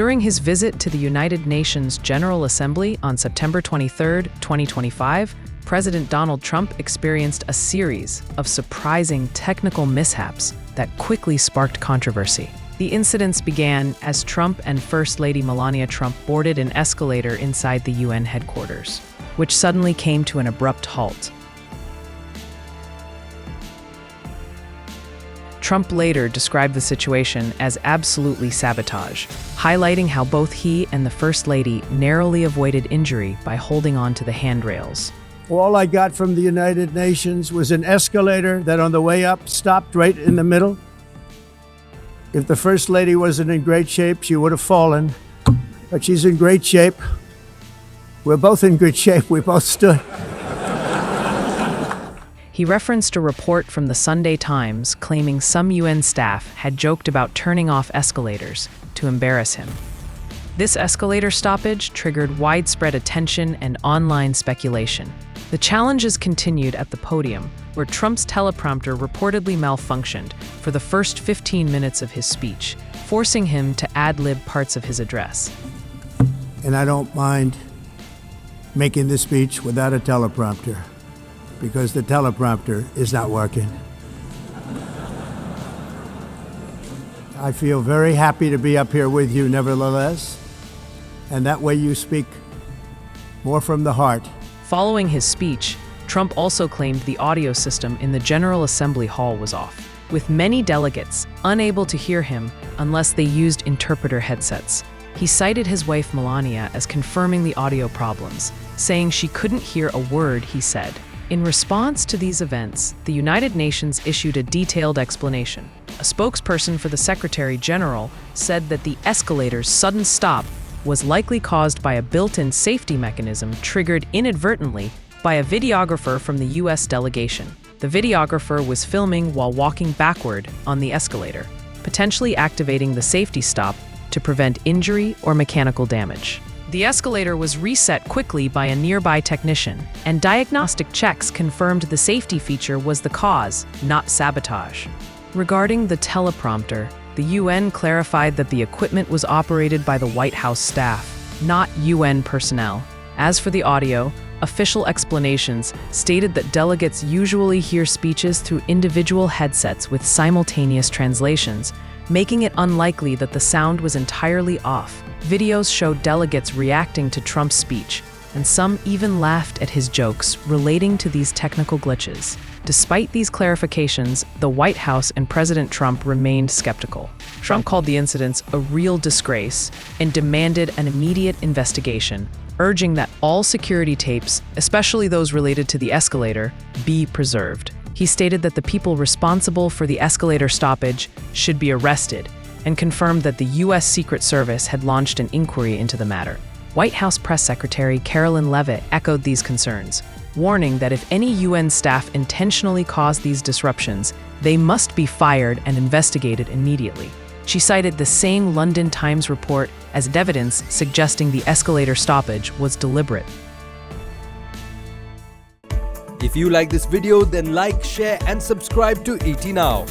During his visit to the United Nations General Assembly on September 23, 2025, President Donald Trump experienced a series of surprising technical mishaps that quickly sparked controversy. The incidents began as Trump and First Lady Melania Trump boarded an escalator inside the UN headquarters, which suddenly came to an abrupt halt. Trump later described the situation as absolutely sabotage, highlighting how both he and the First Lady narrowly avoided injury by holding on to the handrails. All I got from the United Nations was an escalator that on the way up stopped right in the middle. If the First Lady wasn't in great shape, she would have fallen, but she's in great shape. We're both in good shape. We both stood. He referenced a report from the Sunday Times claiming some UN staff had joked about turning off escalators to embarrass him. This escalator stoppage triggered widespread attention and online speculation. The challenges continued at the podium, where Trump's teleprompter reportedly malfunctioned for the first 15 minutes of his speech, forcing him to ad-lib parts of his address. And I don't mind making this speech without a teleprompter, because the teleprompter is not working. I feel very happy to be up here with you nevertheless, and that way you speak more from the heart. Following his speech, Trump also claimed the audio system in the General Assembly hall was off, with many delegates unable to hear him unless they used interpreter headsets. He cited his wife Melania as confirming the audio problems, saying she couldn't hear a word he said. In response to these events, the United Nations issued a detailed explanation. A spokesperson for the Secretary General said that the escalator's sudden stop was likely caused by a built-in safety mechanism triggered inadvertently by a videographer from the U.S. delegation. The videographer was filming while walking backward on the escalator, potentially activating the safety stop to prevent injury or mechanical damage. The escalator was reset quickly by a nearby technician, and diagnostic checks confirmed the safety feature was the cause, not sabotage. Regarding the teleprompter, the UN clarified that the equipment was operated by the White House staff, not UN personnel. As for the audio, official explanations stated that delegates usually hear speeches through individual headsets with simultaneous translations, making it unlikely that the sound was entirely off. Videos showed delegates reacting to Trump's speech, and some even laughed at his jokes relating to these technical glitches. Despite these clarifications, the White House and President Trump remained skeptical. Trump called the incidents a real disgrace and demanded an immediate investigation, urging that all security tapes, especially those related to the escalator, be preserved. He stated that the people responsible for the escalator stoppage should be arrested and confirmed that the U.S. Secret Service had launched an inquiry into the matter. White House Press Secretary Caroline Leavitt echoed these concerns, warning that if any UN staff intentionally caused these disruptions, they must be fired and investigated immediately. She cited the same London Times report as evidence suggesting the escalator stoppage was deliberate. If you like this video, then like, share and subscribe to ET Now.